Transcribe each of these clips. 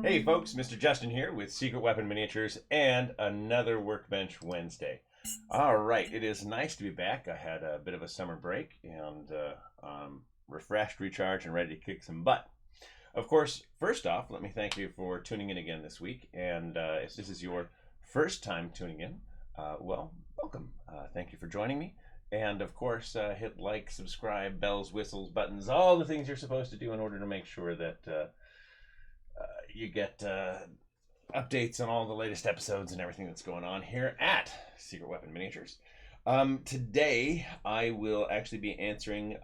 Hey folks, Mr. Justin here with Secret Weapon Miniatures and another Workbench Wednesday. All right, it is nice to be back. I had a bit of a summer break and refreshed, recharged, and ready to kick some butt. Of course, first off, let me thank you for tuning in again this week. And if this is your first time tuning in, well, welcome. Thank you for joining me. And of course, hit like, subscribe, bells, whistles, buttons, all the things you're supposed to do in order to make sure that you get updates on all the latest episodes and everything that's going on here at Secret Weapon Miniatures. Today, I will actually be answering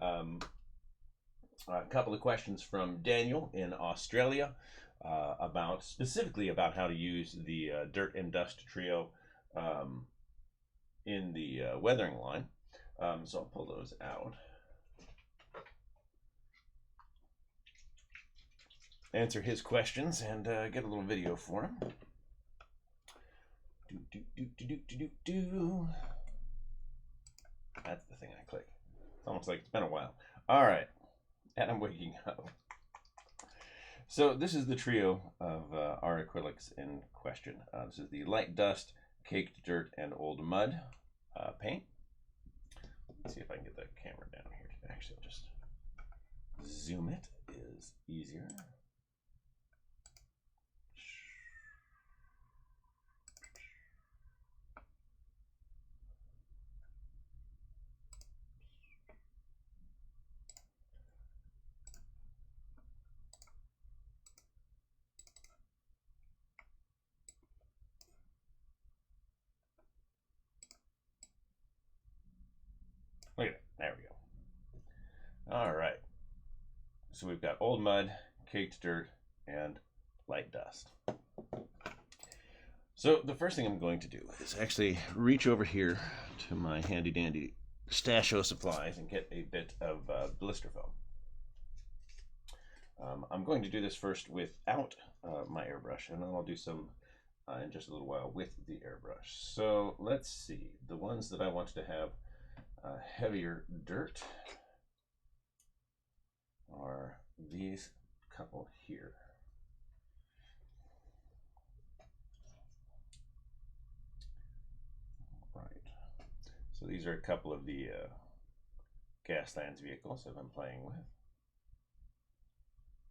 a couple of questions from Daniel in Australia specifically about how to use the Dirt and Dust trio in the weathering line. So I'll pull those out. Answer his questions and get a little video for him. That's the thing I click. It's almost like it's been a while. All right, and I'm waking up. So this is the trio of our acrylics in question. This is the light dust, caked dirt, and old mud paint. Let's see if I can get the camera down here. Actually, I'll just zoom it. Is easier. Look at it. There we go. All right. So we've got old mud, caked dirt, and light dust. So the first thing I'm going to do is actually reach over here to my handy dandy stash of supplies and get a bit of blister foam. I'm going to do this first without my airbrush, and then I'll do some in just a little while with the airbrush. So let's see. The ones that I want to have heavier dirt are these couple here. Right. So these are a couple of the Gaslands vehicles I've been playing with.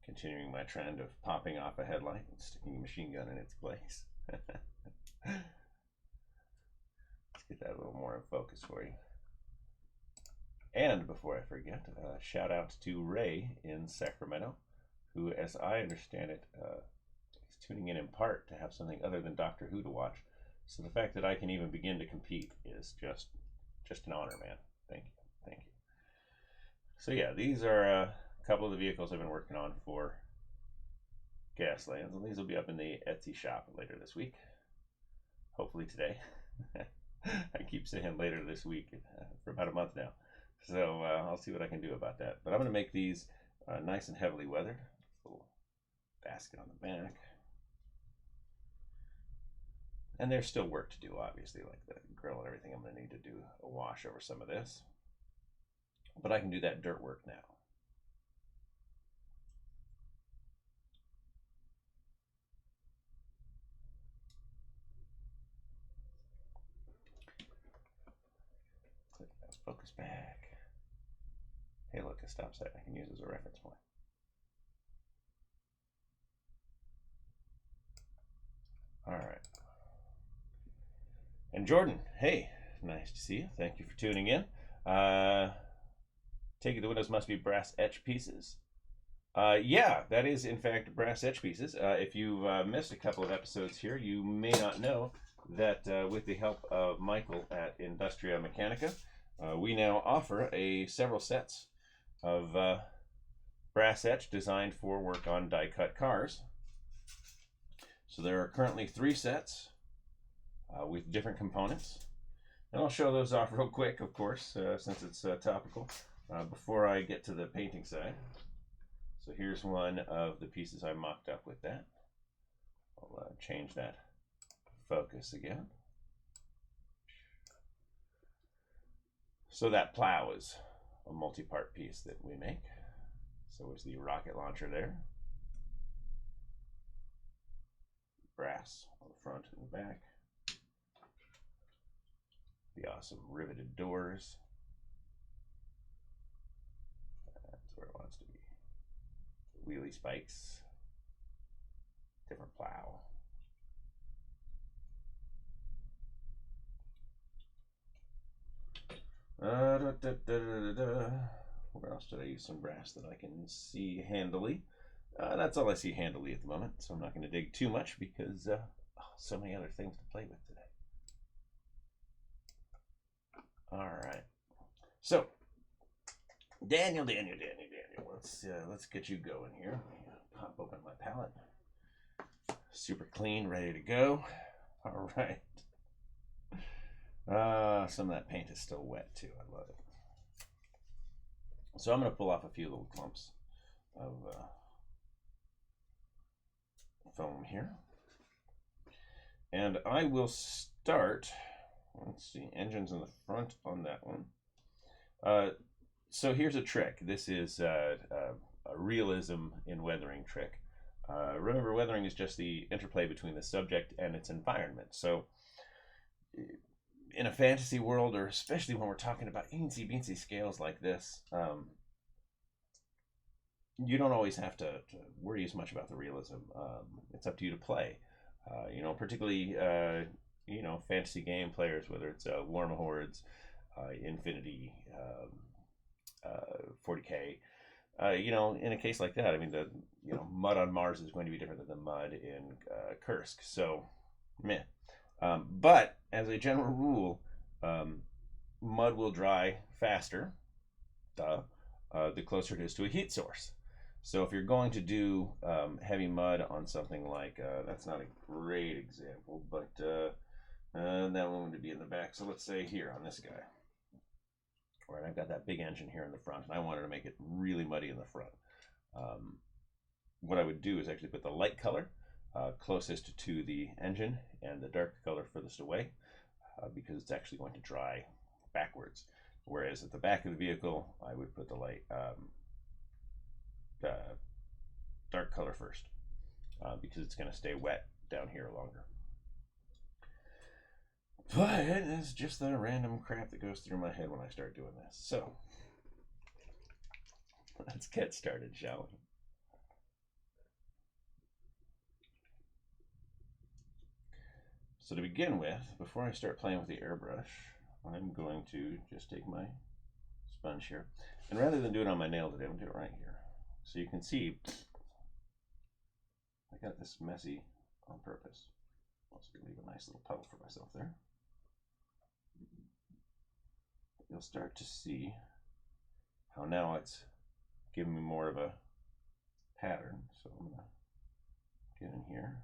Continuing my trend of popping off a headlight and sticking a machine gun in its place. Let's get that a little more in focus for you. And before I forget, shout out to Ray in Sacramento, who, as I understand it, is tuning in part to have something other than Doctor Who to watch. So the fact that I can even begin to compete is just an honor, man. Thank you, thank you. So yeah, these are a couple of the vehicles I've been working on for Gaslands, and these will be up in the Etsy shop later this week. Hopefully today. I keep saying later this week for about a month now. So I'll see what I can do about that. But I'm going to make these nice and heavily weathered. Little basket on the back. And there's still work to do, obviously, like the grill and everything. I'm going to need to do a wash over some of this. But I can do that dirt work now. Let's focus back. Hey, look, a stop sign I can use as a reference point. All right. And Jordan, hey, nice to see you. Thank you for tuning in. Take it the windows must be brass etch pieces. Yeah, that is in fact brass etch pieces. If you've missed a couple of episodes here, you may not know that with the help of Michael at Industria Mechanica, we now offer several sets of brass etch designed for work on die-cut cars. So there are currently 3 sets with different components. And I'll show those off real quick, of course, since it's topical, before I get to the painting side. So here's one of the pieces I mocked up with that. I'll change that focus again. So that plow is a multi-part piece that we make. So is the rocket launcher there. brass on the front and the back. The awesome riveted doors. That's where it wants to be. Wheelie spikes. Different plow. Where else did I use some brass that I can see handily? That's all I see handily at the moment, so I'm not going to dig too much because so many other things to play with today. All right, so Daniel, let's get you going here. Pop open my palette. Super clean, ready to go. All right. Some of that paint is still wet too. I love it. So I'm going to pull off a few little clumps of foam here. And I will start, let's see, engines in the front on that one. So here's a trick. This is a realism in weathering trick. Remember, weathering is just the interplay between the subject and its environment. So in a fantasy world, or especially when we're talking about eensy beensy scales like this, you don't always have to worry as much about the realism. It's up to you to play. You know, particularly, you know, fantasy game players, whether it's Warma Hordes, Infinity, 40K. You know, in a case like that, I mean, the mud on Mars is going to be different than the mud in Kursk. So, meh. But as a general rule, mud will dry faster, the closer it is to a heat source. So if you're going to do heavy mud on something like, that's not a great example, but that one would be in the back. So let's say here on this guy. All right, I've got that big engine here in the front, and I wanted to make it really muddy in the front. What I would do is actually put the light color closest to the engine and the dark color furthest away, because it's actually going to dry backwards. Whereas at the back of the vehicle, I would put the light dark color first, because it's going to stay wet down here longer. But it's just the random crap that goes through my head when I start doing this. So let's get started, shall we? So to begin with, before I start playing with the airbrush, I'm going to just take my sponge here, and rather than do it on my nail today, I'm going to do it right here. So you can see I got this messy on purpose. I'll just leave a nice little puddle for myself there. You'll start to see how now it's giving me more of a pattern. So I'm going to get in here.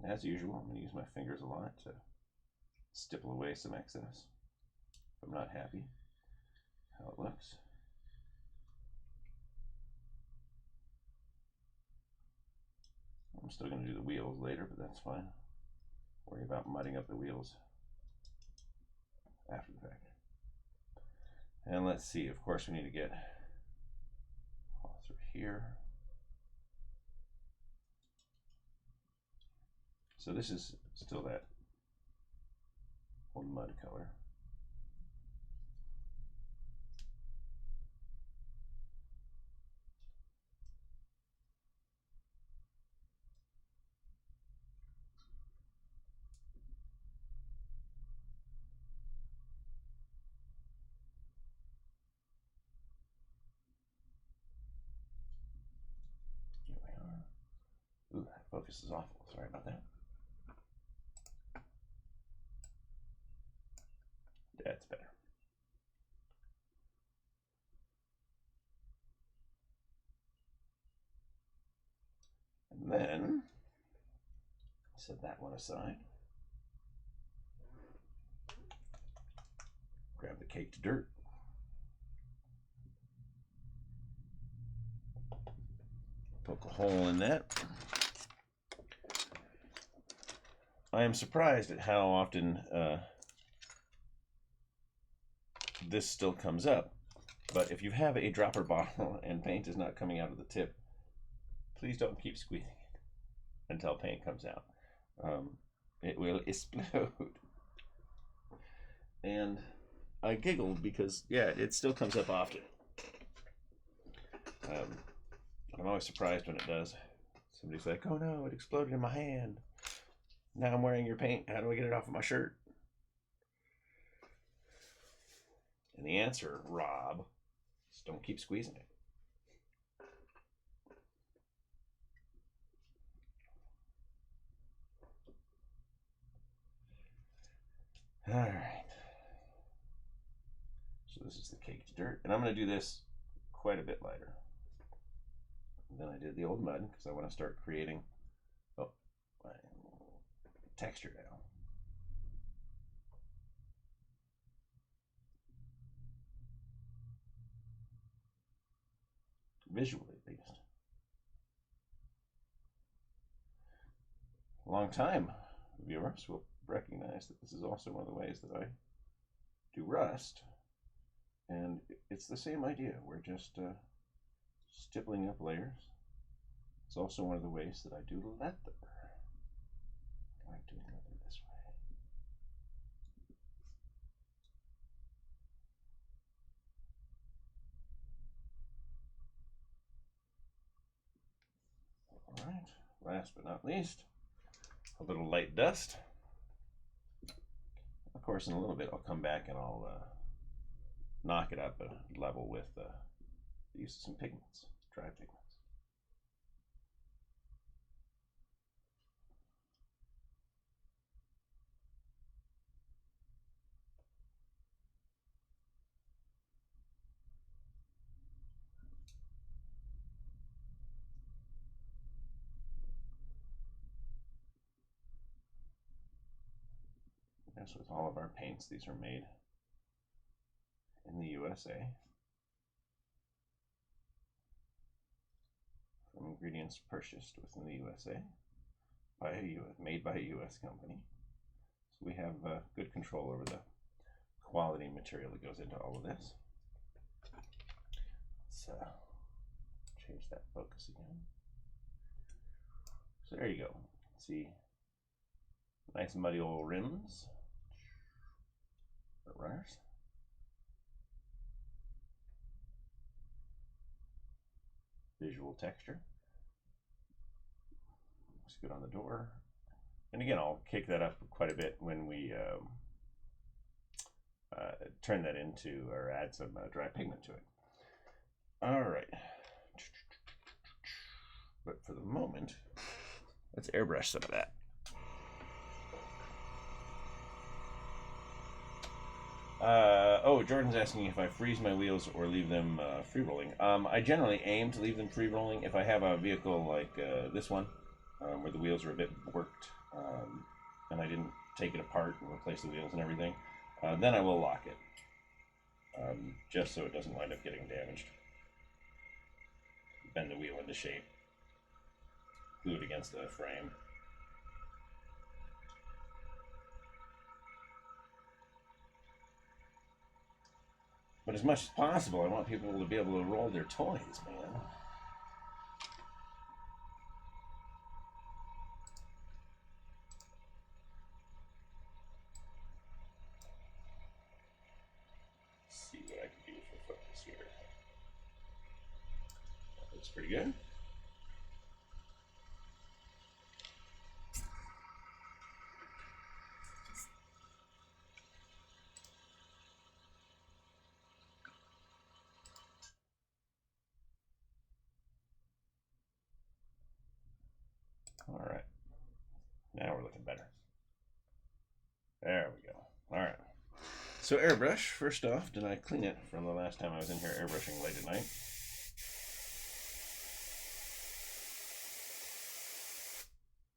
As usual, I'm going to use my fingers a lot to stipple away some excess if I'm not happy how it looks. I'm still going to do the wheels later, but that's fine. Worry about mudding up the wheels after the fact. And let's see, of course we need to get all through here. So this is still that old mud color. Here we are. Ooh, that focus is awful. Sorry about that. That's better. And then set that one aside. Grab the caked dirt. Poke a hole in that. I am surprised at how often this still comes up. But if you have a dropper bottle and paint is not coming out of the tip, please don't keep squeezing it until paint comes out. It will explode. And I giggled because, yeah, it still comes up often. I'm always surprised when it does. Somebody's like, oh no, it exploded in my hand. Now I'm wearing your paint. How do I get it off of my shirt? And the answer, Rob, is don't keep squeezing it. All right. So this is the caked dirt. And I'm going to do this quite a bit lighter than I did the old mud because I want to start creating texture now. Visually, at least. Long time viewers will recognize that this is also one of the ways that I do rust. And it's the same idea. We're just stippling up layers. It's also one of the ways that I do leather. I like doing leather this way. All right, last but not least, a little light dust. Of course, in a little bit, I'll come back and I'll knock it up a level with the use of some pigments, dry pigments. As with all of our paints, these are made in the USA from ingredients purchased within the USA made by a US company. So we have good control over the quality material that goes into all of this. Let's change that focus again. So there you go. See, nice muddy old rims. Runners. Visual texture. Looks good on the door. And again, I'll kick that up quite a bit when we turn that into or add some dry pigment to it. All right. But for the moment, let's airbrush some of that. Jordan's asking if I freeze my wheels or leave them free rolling. I generally aim to leave them free rolling. If I have a vehicle like this one, where the wheels are a bit worked, and I didn't take it apart and replace the wheels and everything, then I will lock it, just so it doesn't wind up getting damaged. Bend the wheel into shape, glue it against the frame. But as much as possible, I want people to be able to roll their toys, man. Let's see what I can do for focus here. That looks pretty good. All right, now we're looking better. There we go. All right. So airbrush, first off, did I clean it from the last time I was in here airbrushing late at night?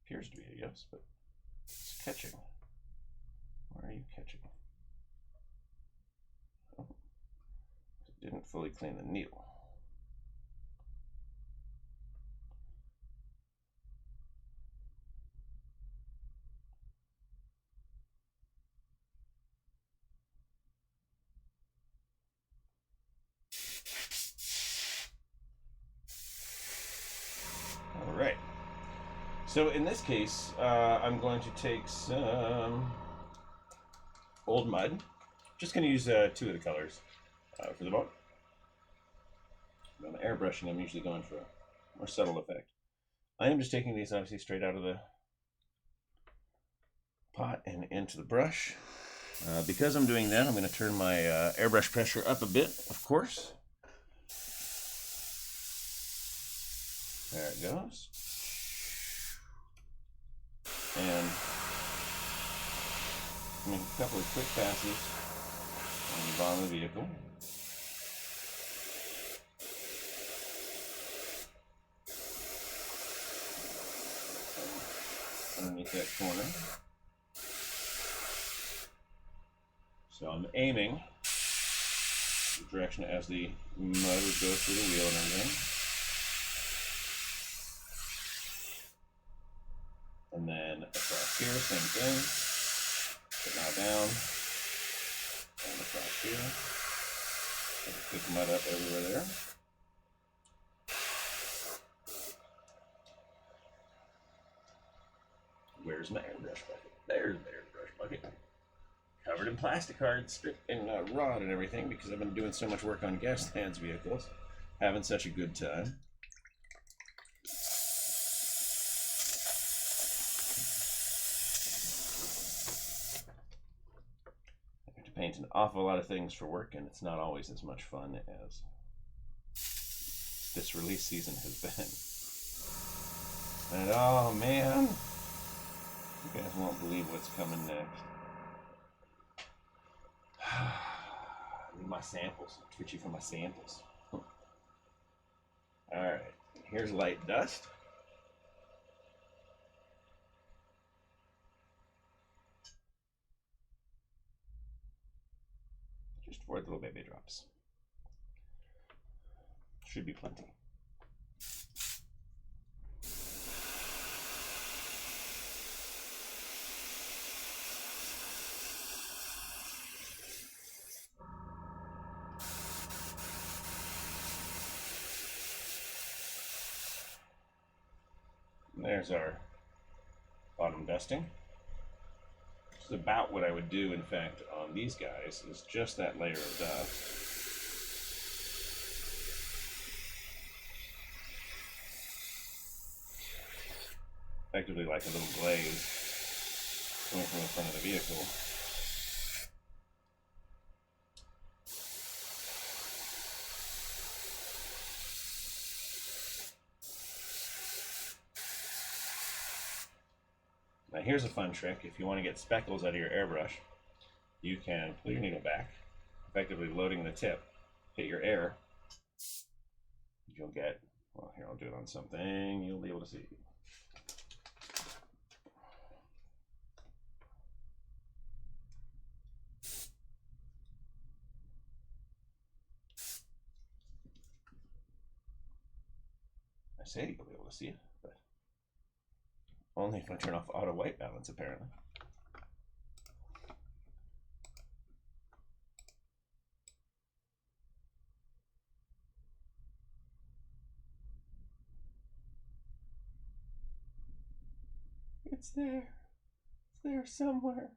Appears to be a yes, but it's catching. Where are you catching? Oh, it didn't fully clean the needle. So in this case, I'm going to take some old mud. Just going to use 2 of the colors for the boat. When I'm airbrushing, I'm usually going for a more subtle effect. I am just taking these obviously straight out of the pot and into the brush. Because I'm doing that, I'm going to turn my airbrush pressure up a bit, of course. There it goes. And make a couple of quick passes on the bottom of the vehicle. Underneath that corner. So I'm aiming the direction as the mud would go through the wheel and everything. And then across here, same thing. But now down. And across here. Pick mud up everywhere there. Where's my airbrush bucket? There's my airbrush bucket. Covered in plastic hard strip and rod and everything because I've been doing so much work on Gaslands vehicles. Having such a good time. I have to paint an awful lot of things for work, and it's not always as much fun as this release season has been. And oh man, you guys won't believe what's coming next. Need my samples. I'm twitchy for my samples. Alright, here's light dust. Just 4 little baby drops. Should be plenty. There's our bottom dusting. This is about what I would do, in fact, on these guys, is just that layer of dust. Effectively like a little glaze going from the front of the vehicle. Now here's a fun trick. If you want to get speckles out of your airbrush, you can pull your needle back, effectively loading the tip, hit your air. You'll get, well, here I'll do it on something you'll be able to see. I say you'll be able to see it, but only if I turn off auto white balance, apparently. It's there. It's there somewhere.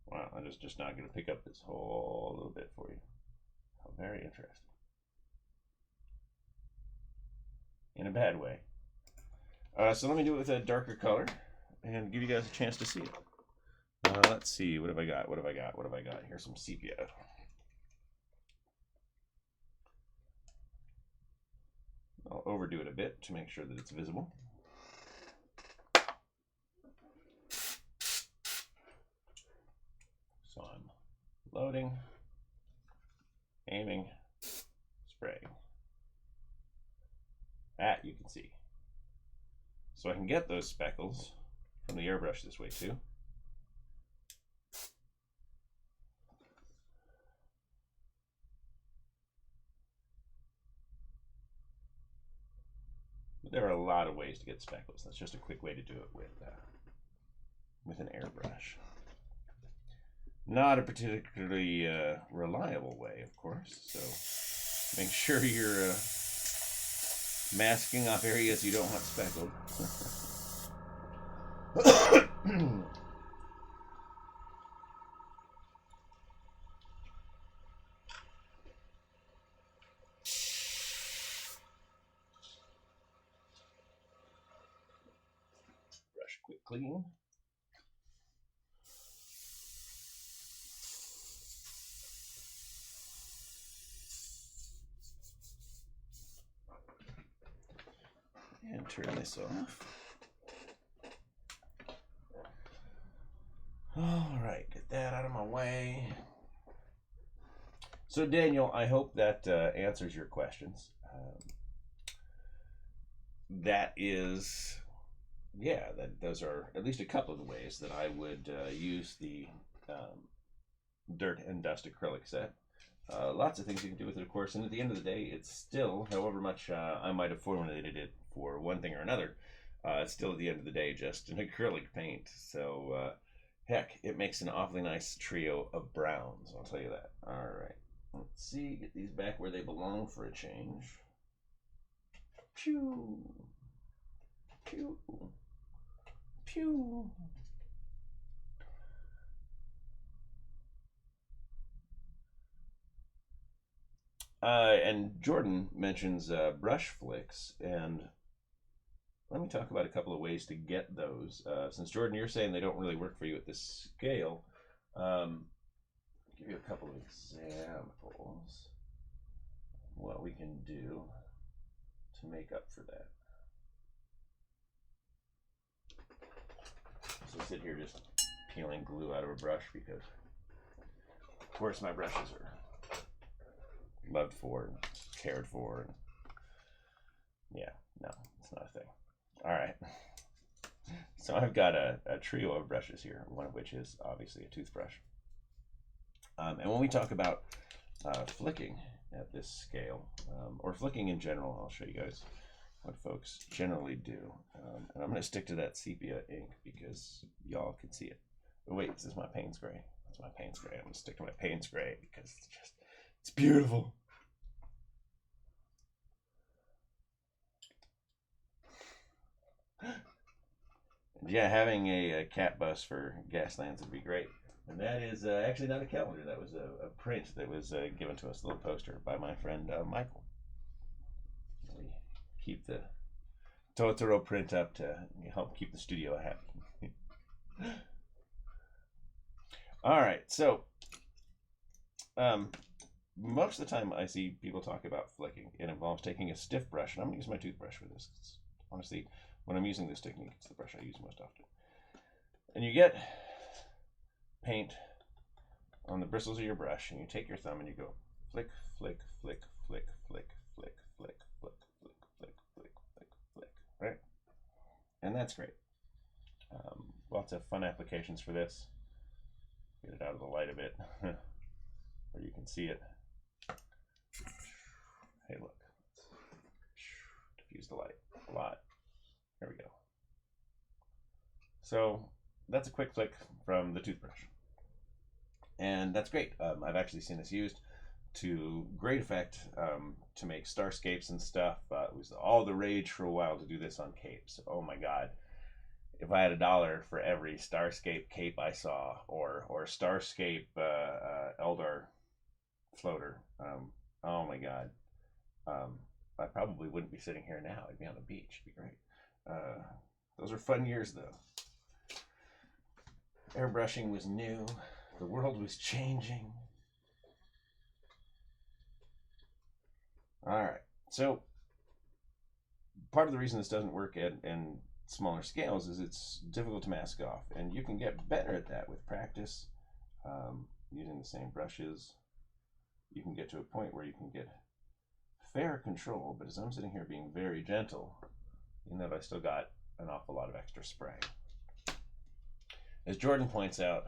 Wow, I'm just not going to pick up this whole little bit for you. How very interesting. In a bad way. So let me do it with a darker color and give you guys a chance to see it. Let's see, what have I got? What have I got? What have I got? Here's some sepia. I'll overdo it a bit to make sure that it's visible. So I'm loading, aiming, spraying. That you can see. So I can get those speckles from the airbrush this way too. But there are a lot of ways to get speckles. That's just a quick way to do it with an airbrush. not a particularly reliable way, of course. So make sure you're masking off areas you don't want speckled. Brush quick clean. And turn this off. All right, get that out of my way. So Daniel, I hope that answers your questions. That is, yeah, those are at least a couple of the ways that I would use the dirt and dust acrylic set. Lots of things you can do with it, of course, and at the end of the day, it's still, however much I might have formulated it for one thing or another, it's still at the end of the day just an acrylic paint. So, heck, it makes an awfully nice trio of browns, I'll tell you that. All right, let's see, get these back where they belong for a change. Pew, pew, pew. And Jordan mentions brush flicks, and let me talk about a couple of ways to get those. Since Jordan, you're saying they don't really work for you at this scale, give you a couple of examples of what we can do to make up for that. So sit here just peeling glue out of a brush because, of course, my brushes are loved for and cared for. And yeah, no, it's not a thing. All right. So I've got a trio of brushes here, one of which is obviously a toothbrush. And when we talk about flicking at this scale, or flicking in general, I'll show you guys what folks generally do. And I'm going to stick to that sepia ink because y'all can see it. Oh, wait, this is my Payne's Gray. That's my Payne's Gray. I'm going to stick to my Payne's Gray because it's beautiful. And yeah, having a cat bus for Gaslands would be great. And that is actually not a calendar. That was a print that was given to us, a little poster by my friend Michael. We keep the Totoro print up to help keep the studio happy. All right, so most of the time I see people talk about flicking. It involves taking a stiff brush, and I'm going to use my toothbrush for this. Honestly, when I'm using this technique, it's the brush I use most often. And you get paint on the bristles of your brush, and you take your thumb and you go flick, flick, flick, flick, flick, flick, flick, flick, flick, flick, flick, flick, flick, right? And that's great. Lots of fun applications for this. Get it out of the light a bit, where you can see it. Hey, look. Diffuse the light a lot. There we go. So that's a quick flick from the toothbrush. And that's great. I've actually seen this used to great effect to make starscapes and stuff. It was all the rage for a while to do this on capes. Oh my God. If I had $1 for every starscape cape I saw, or starscape Eldar floater, oh my God. I probably wouldn't be sitting here now. I'd be on the beach. It'd be great. Those are fun years, though. Airbrushing was new. The world was changing. All right. So part of the reason this doesn't work in smaller scales is it's difficult to mask off, and you can get better at that with practice. Using the same brushes, you can get to a point where you can get fair control, but as I'm sitting here being very gentle, you know, I still got an awful lot of extra spray. As Jordan points out,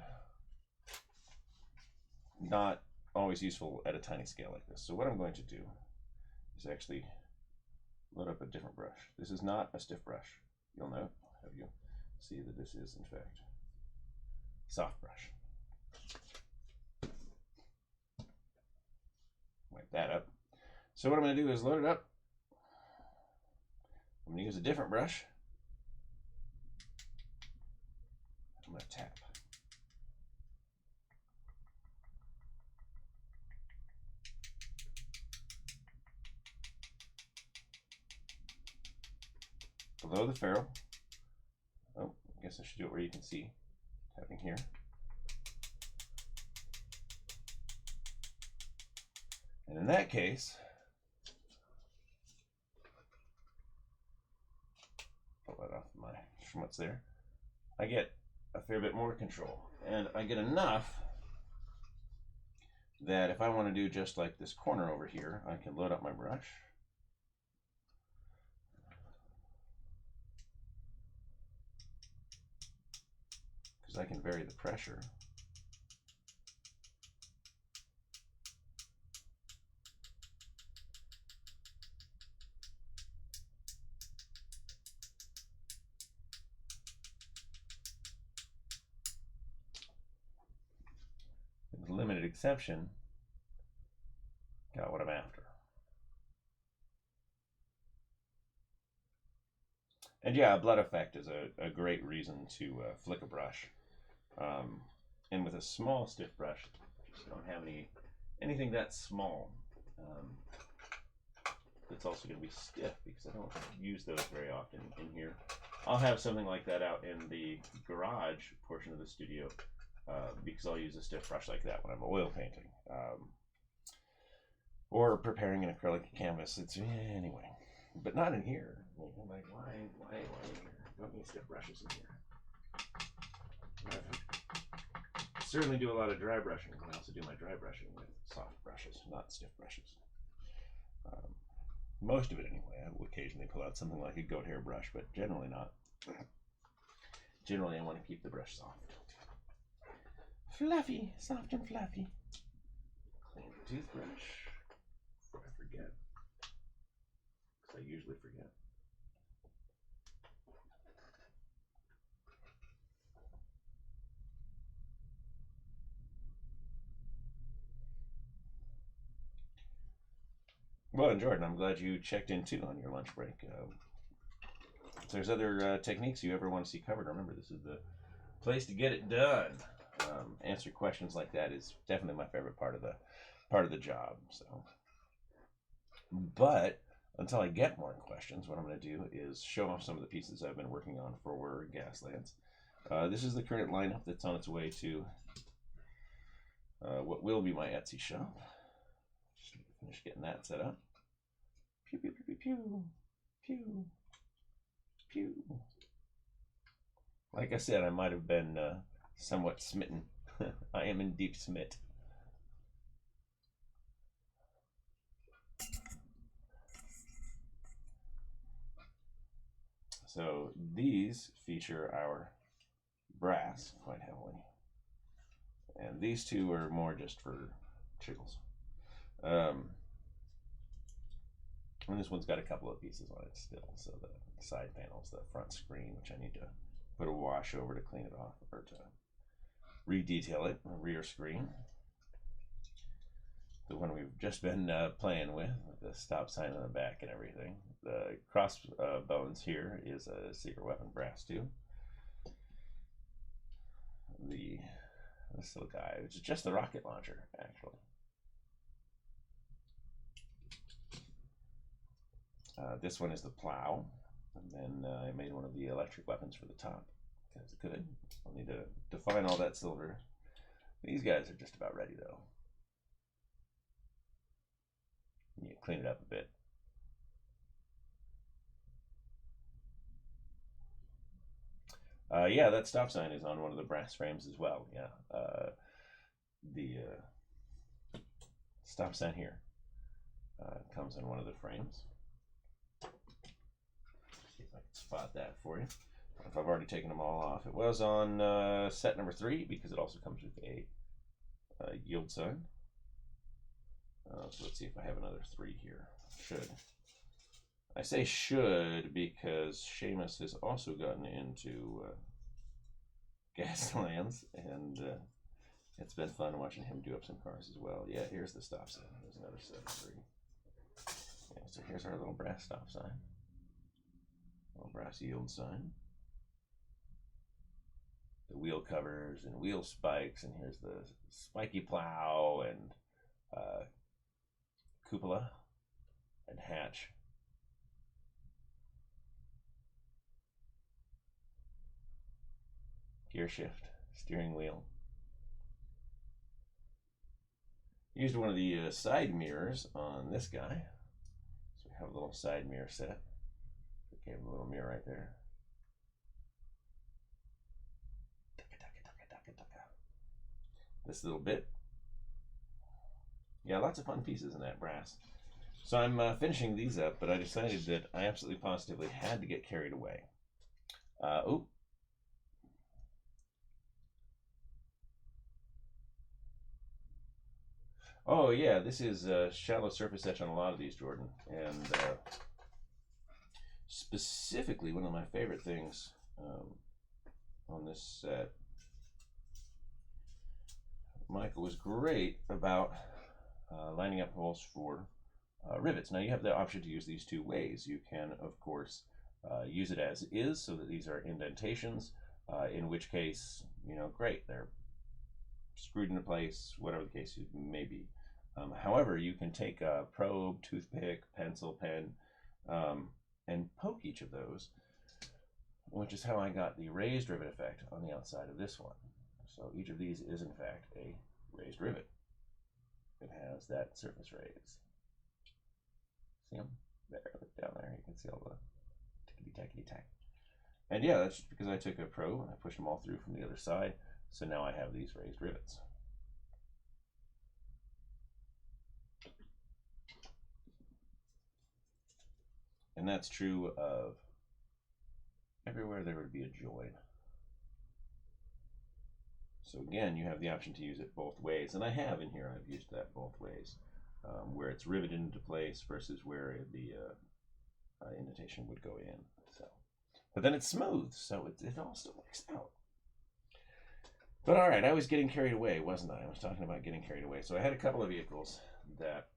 not always useful at a tiny scale like this. So what I'm going to do is actually load up a different brush. This is not a stiff brush. You'll note, have you see that this is in fact soft brush. Wipe that up. So what I'm going to do is load it up. I'm going to use a different brush. I'm going to tap. Below the ferrule. Oh, I guess I should do it where you can see. Tapping here. And in that case, pull that off my schmutz there. I get a fair bit more control, and I get enough that if I want to do just like this corner over here, I can load up my brush. Because I can vary the pressure. With limited exception, got what I'm after. And yeah, a blood effect is a great reason to flick a brush. And with a small stiff brush, just don't have anything that small. It's also going to be stiff because I don't use those very often in here. I'll have something like that out in the garage portion of the studio because I'll use a stiff brush like that when I'm oil painting or preparing an acrylic canvas. It's anyway, but not in here. I'm like, why in here? Don't need stiff brushes in here. I certainly do a lot of dry brushing. I also do my dry brushing with soft brushes, not stiff brushes. Most of it anyway. I will occasionally pull out something like a goat hair brush, but generally not. Generally I want to keep the brush soft. Fluffy, soft and fluffy. Clean the toothbrush before I forget, because I usually forget. Well, and Jordan, I'm glad you checked in too on your lunch break. If there's other techniques you ever want to see covered, remember this is the place to get it done. Answer questions like that is definitely my favorite part of the job. So, but until I get more questions, what I'm going to do is show off some of the pieces I've been working on for Gaslands. This is the current lineup that's on its way to what will be my Etsy shop. Just finish getting that set up. Pew pew pew pew pew pew. Like I said, I might have been somewhat smitten. I am in deep smit. So these feature our brass quite heavily, and these two are more just for chiggles. And this one's got a couple of pieces on it still. So the side panels, the front screen, which I need to put a wash over to clean it off or to re-detail it, the rear screen. The one we've just been playing with the stop sign on the back and everything. The cross bones here is a secret weapon brass too. This little guy, which is just the rocket launcher actually. This one is the plow, and then I made one of the electric weapons for the top. That's good. I'll need to define all that silver. These guys are just about ready though. You clean it up a bit. Yeah, that stop sign is on one of the brass frames as well. Yeah, the stop sign here comes in one of the frames. See if I can spot that for you. If I've already taken them all off. It was on set number 3 because it also comes with a yield sign. So let's see if I have another 3 here. Should. I say should because Seamus has also gotten into Gaslands, and It's been fun watching him do up some cars as well. Yeah, here's the stop sign. There's another 7-3. Yeah, so here's our little brass stop sign. Little brass yield sign. The wheel covers and wheel spikes, and here's the spiky plow and cupola and hatch. Gear shift, steering wheel. Used one of the side mirrors on this guy. So we have a little side mirror set. We gave him a little mirror right there. This little bit. Yeah, lots of fun pieces in that brass. So I'm finishing these up, but I decided that I absolutely positively had to get carried away. Oh yeah, this is shallow surface etch on a lot of these, Jordan. And specifically, one of my favorite things on this set, Michael was great about lining up holes for rivets. Now you have the option to use these two ways. You can, of course, use it as is, so that these are indentations, in which case, you know, great, they're screwed into place, whatever the case may be. However, you can take a probe, toothpick, pencil, pen, and poke each of those, which is how I got the raised rivet effect on the outside of this one. So each of these is in fact a raised rivet. It has that surface raise. See them? There, look down there, you can see all the tickety-tackety-tack. And yeah, that's just because I took a probe and I pushed them all through from the other side. So now I have these raised rivets. And that's true of everywhere there would be a join. So again, you have the option to use it both ways. And I have in here, I've used that both ways, where it's riveted into place versus where the indentation would go in. So, but then it's smooth, so it all still works out. But all right, I was getting carried away, wasn't I? I was talking about getting carried away. So I had a couple of vehicles that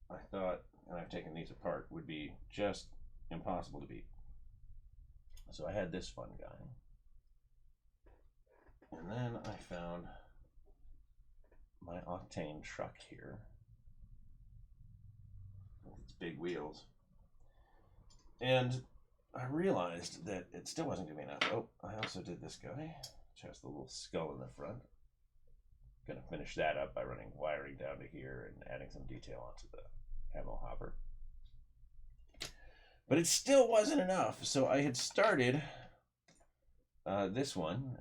I thought, and I've taken these apart, would be just impossible to beat. So I had this fun guy. And then I found my Octane truck here with its big wheels. And I realized that it still wasn't going to be enough. Oh, I also did this guy, which has the little skull in the front. Gonna finish that up by running wiring down to here and adding some detail onto the ammo hopper. But it still wasn't enough, so I had started this one,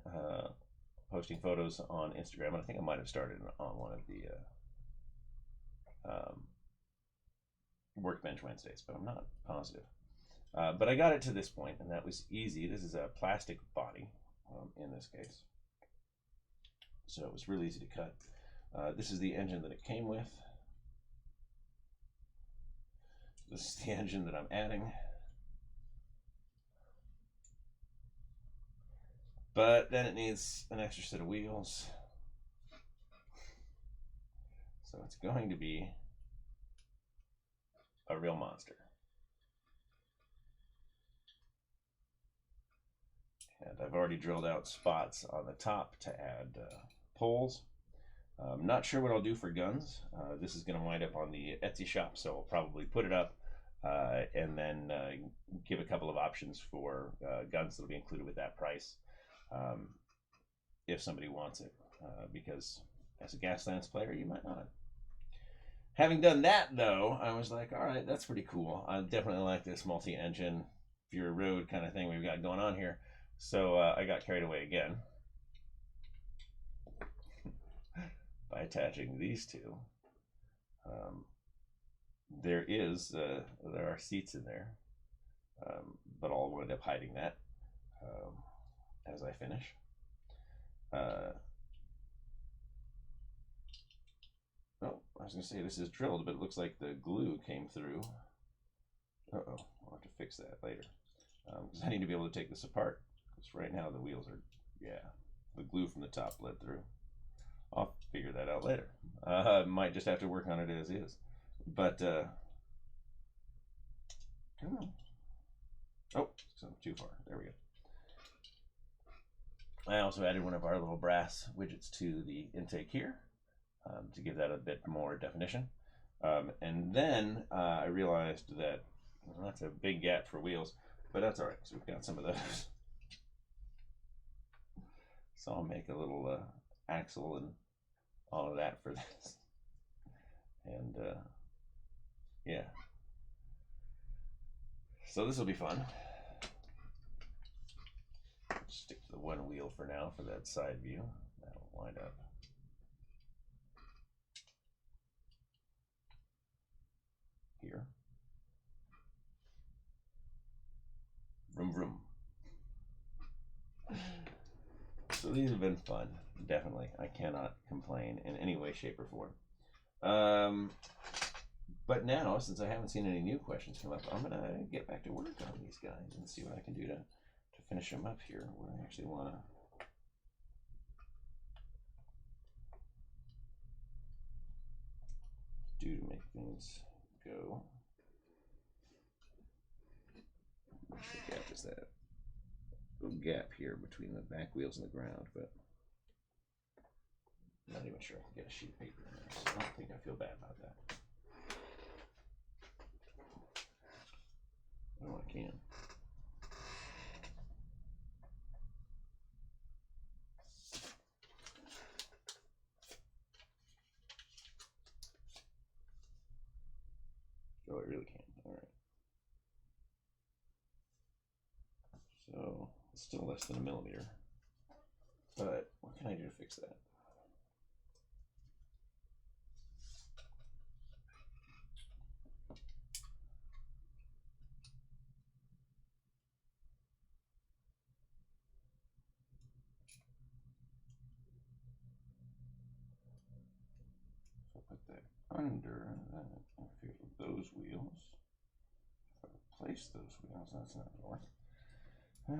posting photos on Instagram, and I think I might have started on one of the Workbench Wednesdays, but I'm not positive. But I got it to this point, and that was easy. This is a plastic body in this case, so it was really easy to cut. This is the engine that it came with. This is the engine that I'm adding. But then it needs an extra set of wheels. So it's going to be a real monster. And I've already drilled out spots on the top to add poles. I'm not sure what I'll do for guns. This is going to wind up on the Etsy shop, so I'll probably put it up and then give a couple of options for guns that will be included with that price if somebody wants it, because as a Gaslands player, you might not. Having done that, though, I was like, all right, that's pretty cool. I definitely like this multi-engine, Fury Road kind of thing we've got going on here. So I got carried away again by attaching these two. There are seats in there, but I'll wind up hiding that as I finish. Oh, I was going to say this is drilled, but it looks like the glue came through. Uh-oh, I'll have to fix that later. Because I need to be able to take this apart. Because right now the wheels are, yeah, the glue from the top bled through. I'll figure that out later. Might just have to work on it as is. But, come on. Oh, so too far. There we go. I also added one of our little brass widgets to the intake here to give that a bit more definition. And then I realized that that's a big gap for wheels, but that's all right because we've got some of those. So I'll make a little axle and all of that for this. And yeah. So this will be fun. Stick to the one wheel for now for that side view. That'll wind up. Here. Vroom vroom. So these have been fun, definitely. I cannot complain in any way, shape, or form. But now, since I haven't seen any new questions come up, I'm gonna get back to work on these guys and see what I can do to finish them up here. What I actually want to do to make things go. How much gap is that? A little gap here between the back wheels and the ground, but I'm not even sure I can get a sheet of paper in there, so I don't think I feel bad about that. Oh, I can. Oh, I really can. All right. So it's still less than a millimeter. But what can I do to fix that? So I'll put that under that. Those wheels. If I replace those wheels, that's not going to work. I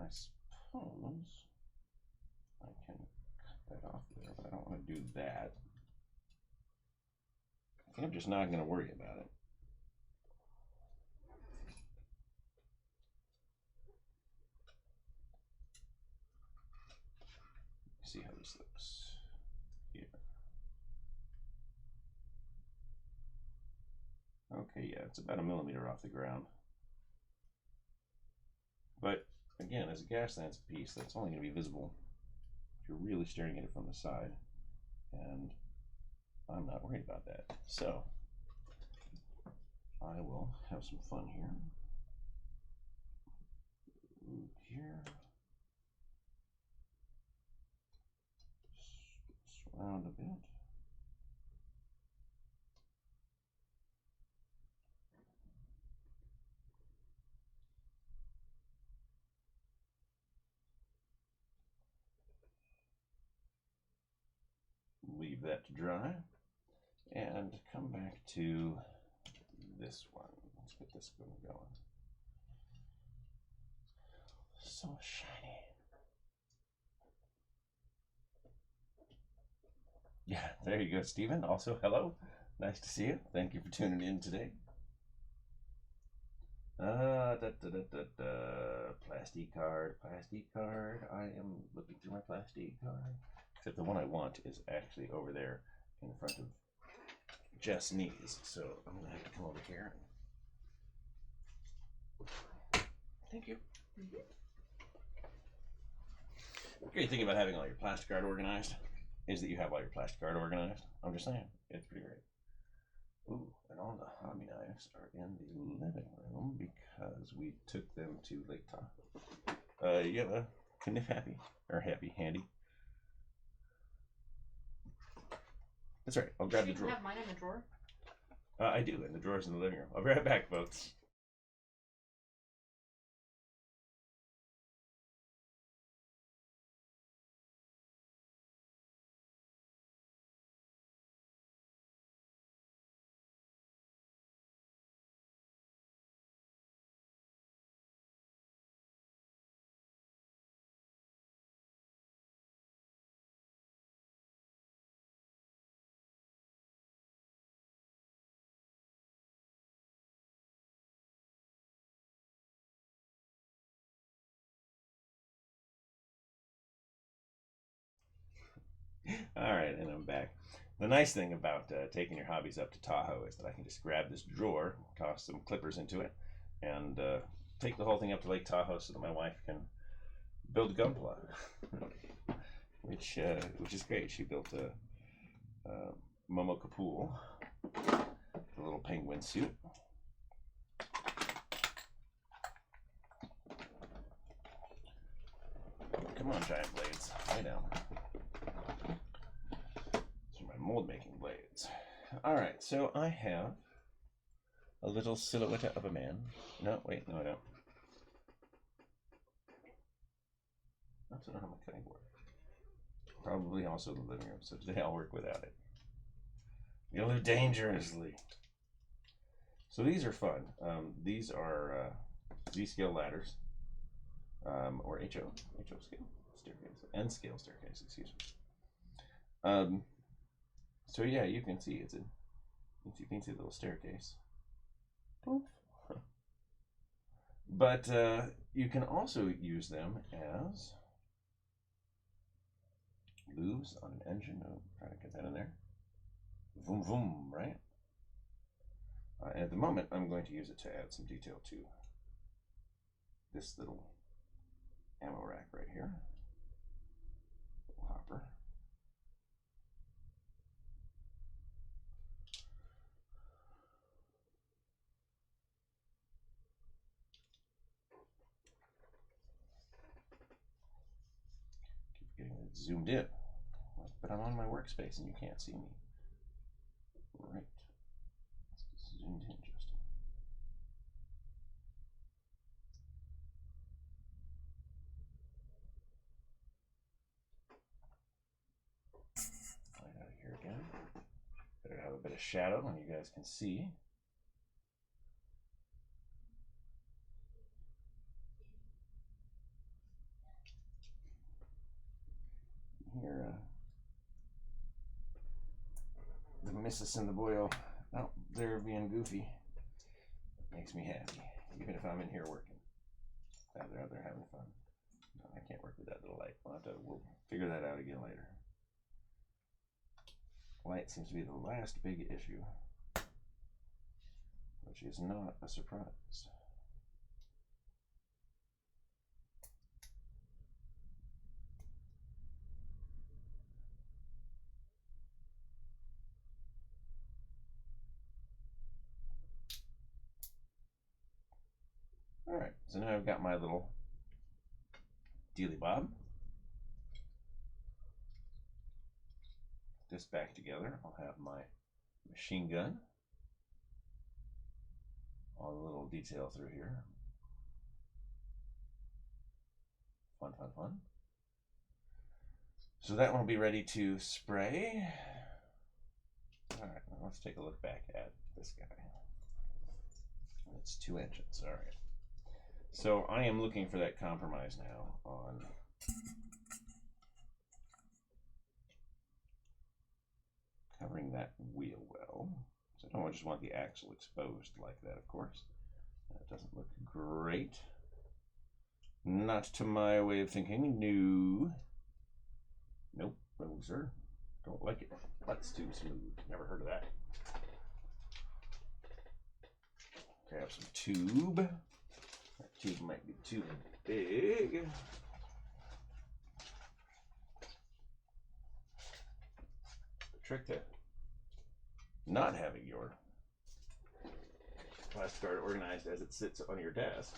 suppose I can cut that off there, but I don't want to do that. I think I'm just not going to worry about it. See how this looks here. Okay, yeah, it's about a millimeter off the ground. But again, as a Gaslands piece, that's only going to be visible if you're really staring at it from the side. And I'm not worried about that. So I will have some fun here. Move here. Surround a bit. Leave that to dry and come back to this one. Let's get this one going. So shiny. Yeah, there you go, Stephen. Also, hello. Nice to see you. Thank you for tuning in today. Plastic card. I am looking through my plastic card. Except the one I want is actually over there in front of Jess' knees. So I'm going to have to come over here. Thank you. The great thing about having all your plastic art organized is that you have all your plastic art organized. I'm just saying, it's pretty great. Ooh, and all the hobby knives are in the living room because we took them to Lake Tahoe. You have a Kniff happy or happy handy? That's right. I'll grab the drawer. You have mine in the drawer? I do, and the drawer's in the living room. I'll be right back, folks. All right, and I'm back. The nice thing about taking your hobbies up to Tahoe is that I can just grab this drawer, toss some clippers into it, and take the whole thing up to Lake Tahoe so that my wife can build a gunpla, which is great. She built a Momo Kapul, the little penguin suit. Come on, giant blades, lay down. These are my mold making blades. All right, so I have a little silhouette of a man. No, wait, no, I don't. That's not how my cutting board. Probably also the living room, so today I'll work without it. You'll live dangerously. So these are fun. These are Descale ladders, or HO scale staircase, and scale staircase, excuse me. So yeah, you can see it's a fancy little staircase. But you can also use them as loops on an engine. Oh, try to get that in there. Vroom vroom, right? And at the moment, I'm going to use it to add some detail to this little ammo rack right here. Little hopper. Keep getting it zoomed in. But I'm on my workspace and you can't see me. Right. It's zoomed in, Justin. Light out of here again. Better have a bit of shadow and you guys can see. Here, the missus and the boyo out there being goofy makes me happy, even if I'm in here working. They're out there having fun. No, I can't work with that little light. We'll figure that out again later. Light seems to be the last big issue, which is not a surprise. All right, so now I've got my little dealy bob. This back together. I'll have my machine gun. All the little detail through here. Fun, fun, fun. So that one will be ready to spray. All right, let's take a look back at this guy. It's 2 engines. All right. So I am looking for that compromise now on covering that wheel well. So I don't just want the axle exposed like that, of course. That doesn't look great. Not to my way of thinking. No. Nope. No, sir. Don't like it. That's too smooth. Never heard of that. Grab some tube. That tube might be too big. The trick to not having your plastic card organized as it sits on your desk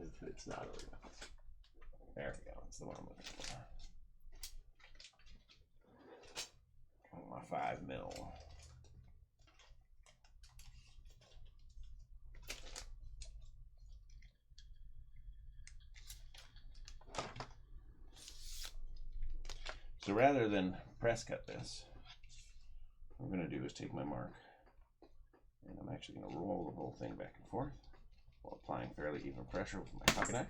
is that it's not organized. There we go. That's the one I'm looking for. Oh, my 5 mil. So rather than press cut this, what I'm going to do is take my mark and I'm actually going to roll the whole thing back and forth while applying fairly even pressure with my pocket knife.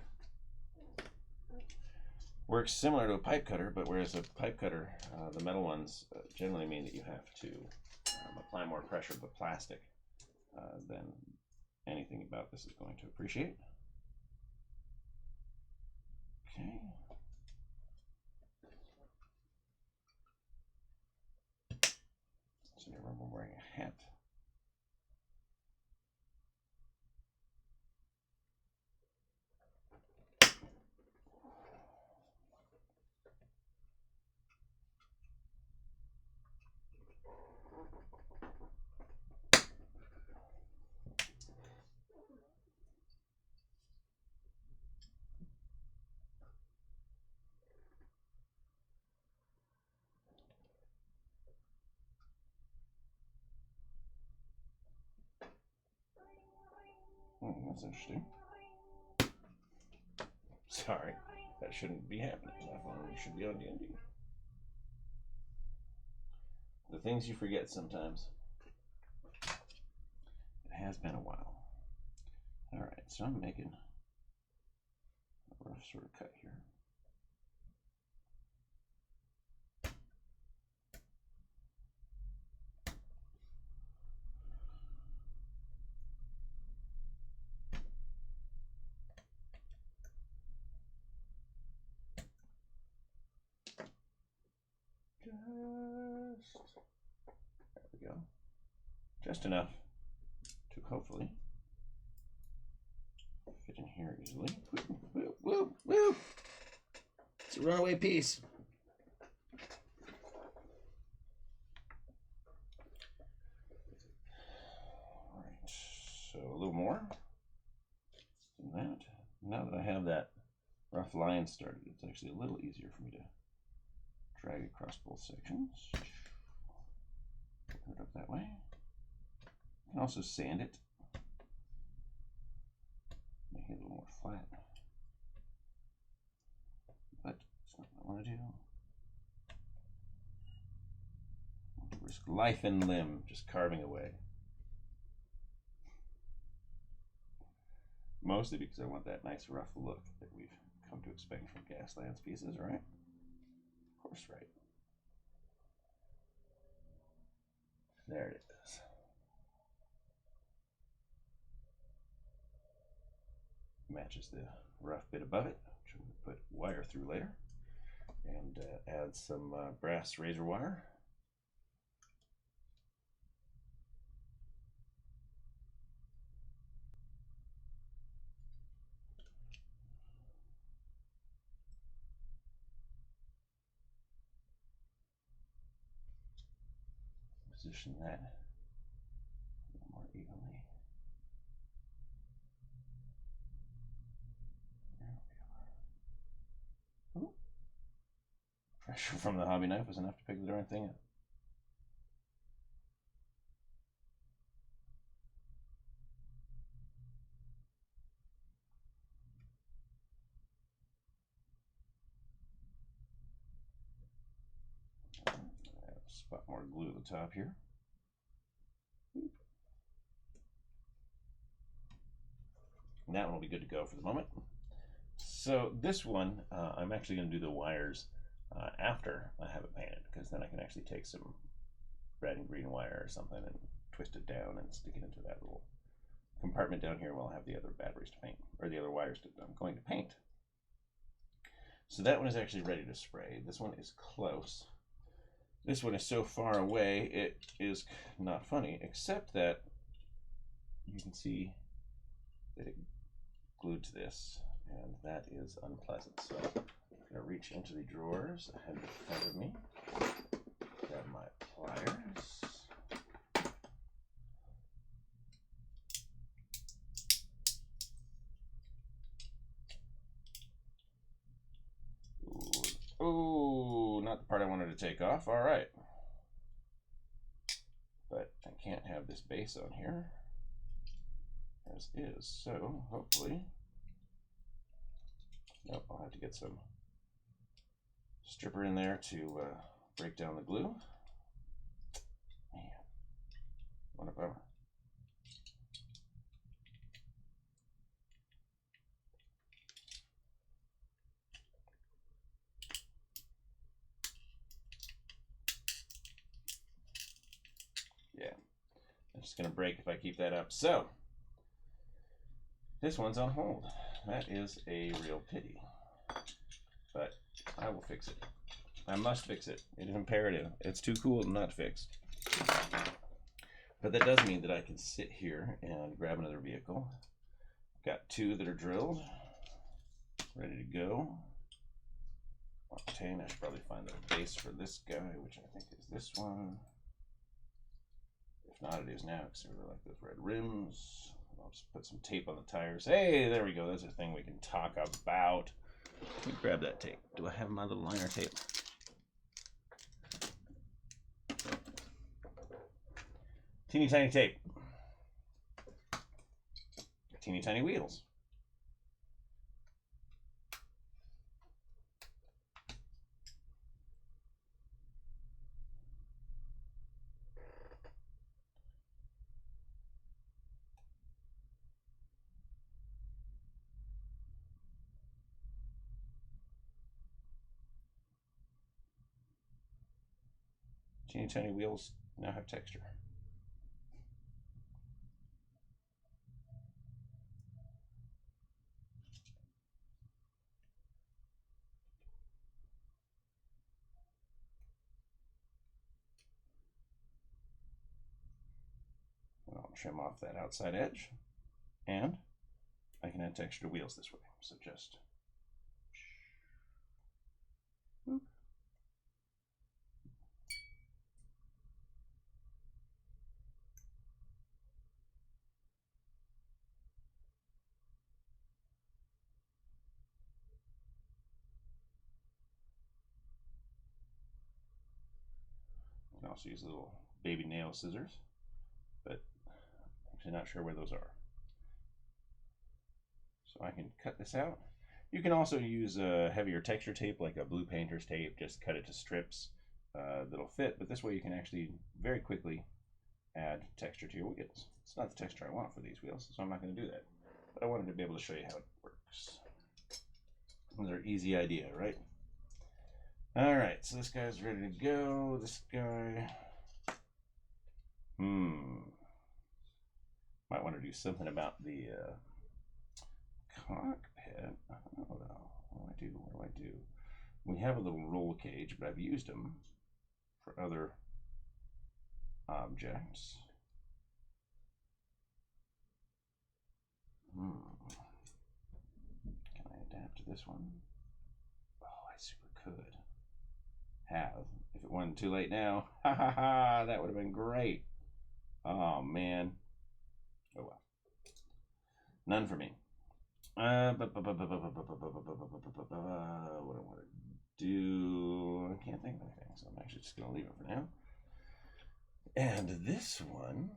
Works similar to a pipe cutter, but whereas a pipe cutter, the metal ones generally mean that you have to apply more pressure to the plastic than anything about this is going to appreciate. Okay. So I remember wearing a hat. That's interesting. Sorry, that shouldn't be happening. My phone should be on D&D. The things you forget sometimes. It has been a while. Alright, so I'm making a rough sort of cut here. There we go. Just enough to hopefully fit in here easily. Woo, woo, woo! It's a runaway piece. Alright, so a little more than that. Now that I have that rough line started, it's actually a little easier for me to drag across both sections. Put it up that way. You can also sand it, make it a little more flat. But that's not what I want to do. I want to risk life and limb just carving away. Mostly because I want that nice rough look that we've come to expect from Gaslands pieces, right? Of course, right. There it is. Matches the rough bit above it, which I'm going to put wire through later, and add some brass razor wire. Position that a little more evenly. There we are. Ooh. Pressure from the hobby knife was enough to pick the darn thing up. Add a spot more glue at the top here. And that one will be good to go for the moment. So this one, I'm actually going to do the wires after I have it painted, because then I can actually take some red and green wire or something and twist it down and stick it into that little compartment down here while I have the other batteries to paint, or the other wires that I'm going to paint. So that one is actually ready to spray. This one is close. This one is so far away, it is not funny, except that you can see that it glued to this, and that is unpleasant. So I'm going to reach into the drawers ahead in front of me, grab my pliers. Ooh, not the part I wanted to take off. All right. But I can't have this base on here as is, so hopefully, nope, I'll have to get some stripper in there to break down the glue. Man, what a bummer. Yeah, it's just gonna break if I keep that up. So this one's on hold. That is a real pity, but I will fix it. I must fix it. It is imperative. It's too cool to not fix. But that does mean that I can sit here and grab another vehicle. Got two that are drilled, ready to go. Octane, I should probably find the base for this guy, which I think is this one. If not, it is now, because I really like those red rims. I'll just put some tape on the tires. Hey, there we go. There's a thing we can talk about. Let me grab that tape. Do I have my little liner tape? Teeny tiny tape. Teeny tiny wheels. Teeny tiny wheels now have texture. And I'll trim off that outside edge, and I can add texture to wheels this way. So just whoop. You can also use little baby nail scissors, but I'm actually not sure where those are. So I can cut this out. You can also use a heavier texture tape, like a blue painter's tape, just cut it to strips that'll fit, but this way you can actually very quickly add texture to your wheels. It's not the texture I want for these wheels, so I'm not going to do that. But I wanted to be able to show you how it works. Another easy idea, right? All right, so this guy's ready to go. This guy, might want to do something about the cockpit. I don't know. What do I do? What do I do? We have a little roll cage, but I've used them for other objects. Can I adapt to this one? Oh, I super could have. If it wasn't too late now, ha ha ha, that would have been great. Oh man. Oh well. None for me. What I want to do, I can't think of anything, so I'm actually just going to leave it for now. And this one,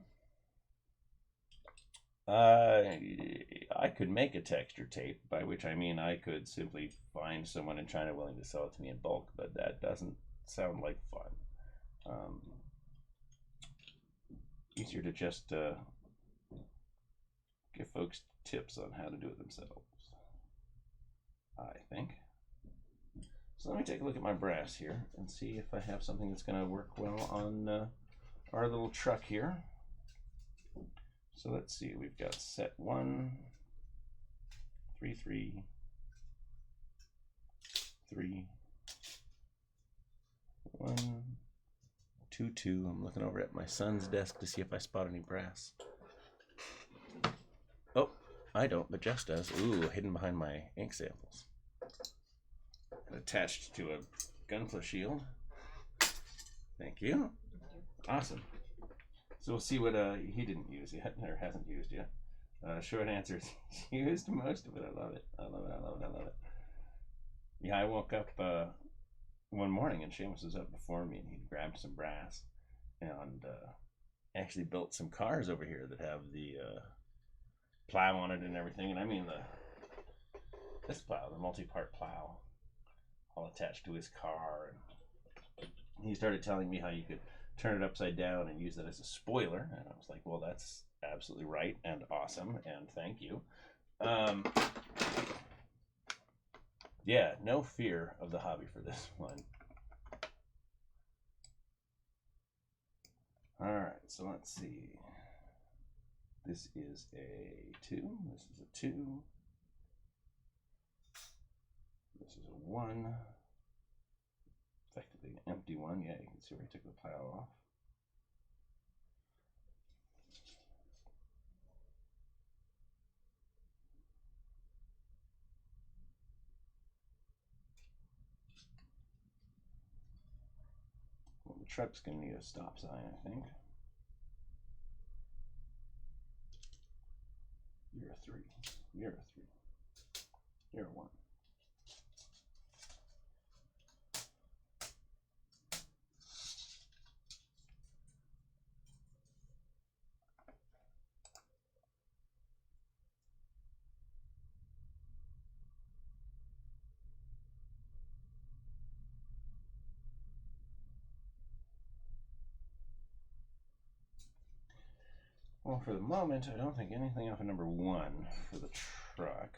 I could make a texture tape, by which I mean I could simply find someone in China willing to sell it to me in bulk, but that doesn't sound like fun. Easier to just give folks tips on how to do it themselves, I think. So let me take a look at my brass here and see if I have something that's going to work well on our little truck here. So let's see, we've got set 1, 3, 3, 3, 1, 2, 2. I'm looking over at my son's desk to see if I spot any brass. Oh, I don't, but Jess does. Ooh, hidden behind my ink samples. Attached to a gunpla shield. Thank you. Awesome. So we'll see what he didn't use yet, or hasn't used yet. Short answer is he's used most of it. I love it. I love it. I love it. I love it. Yeah, I woke up one morning and Seamus was up before me and he'd grabbed some brass and actually built some cars over here that have the plow on it and everything. And I mean this plow, the multi-part plow, all attached to his car. And he started telling me how you could turn it upside down and use that as a spoiler, and I was like, well, that's absolutely right and awesome and thank you. Yeah, no fear of the hobby for this one. All right, so let's see, this is a 2, this is a 2, this is a 1, effectively an empty one. Yeah, you can see where I took the plow off. truck's going to need a stop sign, I think. You're a 3. You're a 3. You're a 1. Well, for the moment, I don't think anything off of number 1 for the truck.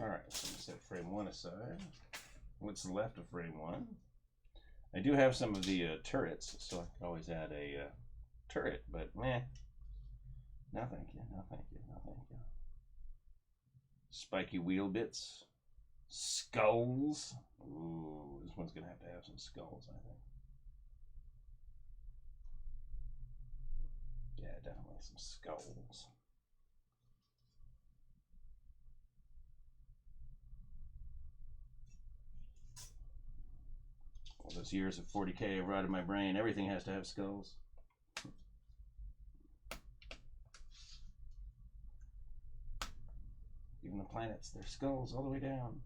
Alright, so I'm going to set frame 1 aside. What's left of frame 1? I do have some of the turrets, so I could always add a turret, but meh. No thank you, no thank you, no thank you. Spiky wheel bits. Skulls. Ooh, this one's going to have some skulls, I think. Yeah, definitely some skulls. All those years of 40K have rotted my brain. Everything has to have skulls. Even the planets, they're skulls all the way down.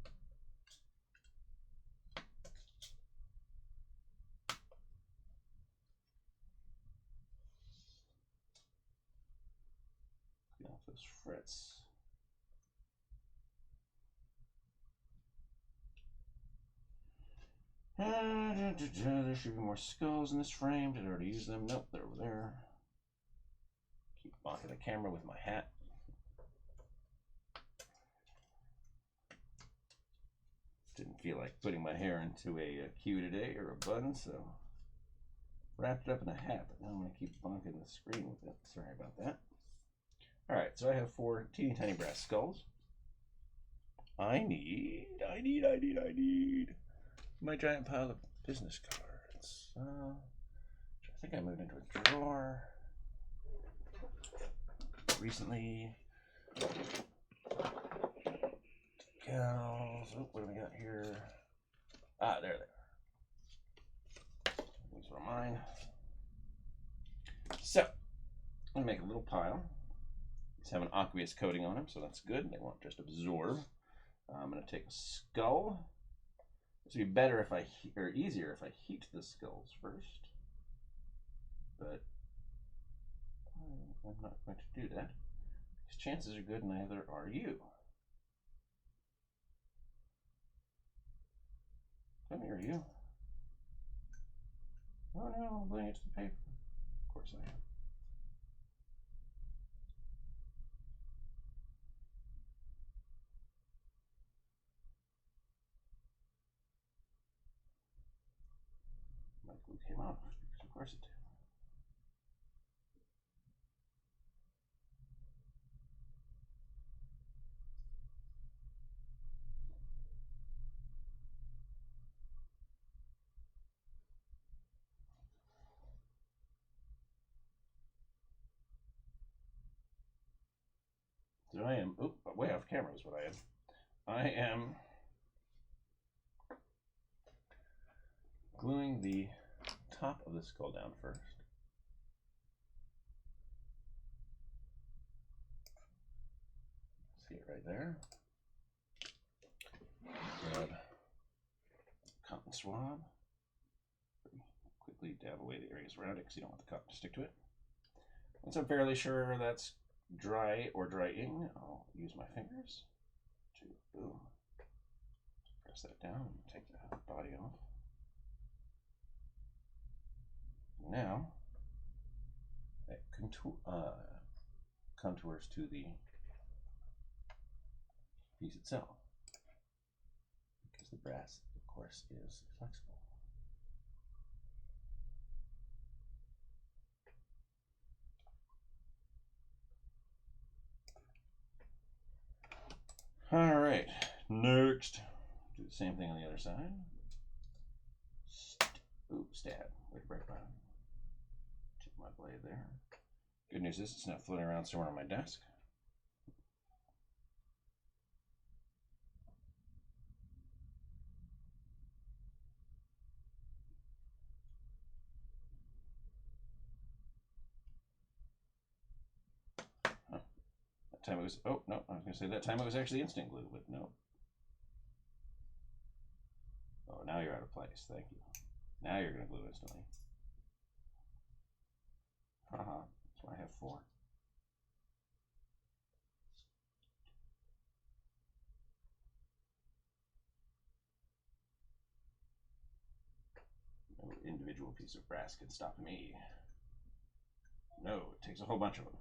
Get off those frets. There should be more skulls in this frame. Did I already use them? Nope, they're over there. Keep blocking the camera with my hat. Didn't feel like putting my hair into a queue today or a bun, so wrapped it up in a hat, but now I'm going to keep bonking the screen with it. Sorry about that. Alright, so I have 4 teeny tiny brass skulls. I need my giant pile of business cards. Which I think I moved into a drawer recently. Decals. Oh, what do we got here? Ah, there they are. These were mine. So, I'm going to make a little pile. These have an aqueous coating on them, so that's good. They won't just absorb. I'm going to take a skull. This would be better if or easier if I heat the skulls first. But I'm not going to do that, because chances are good neither are you. Come here, you. Oh no, I'm gluing it to the paper. Of course I am. My glue came off, because of course it did. So I am, way off camera is what I am. I am gluing the top of the skull down first. See it right there. Grab cotton swab. Quickly dab away the areas around it because you don't want the cotton to stick to it. Once I'm fairly sure that's dry or drying, I'll use my fingers to boom. Press that down and take the body off. Now it contours to the piece itself, because the brass, of course, is flexible. All right, next, do the same thing on the other side. Ooh, stab, right bottom. Tip my blade there. Good news is it's not floating around somewhere on my desk. That time it was, oh, no, I was going to say that time it was actually instant glue, but no. Oh, now you're out of place. Thank you. Now you're going to glue instantly. Haha, that's why I have 4. No individual piece of brass can stop me. No, it takes a whole bunch of them.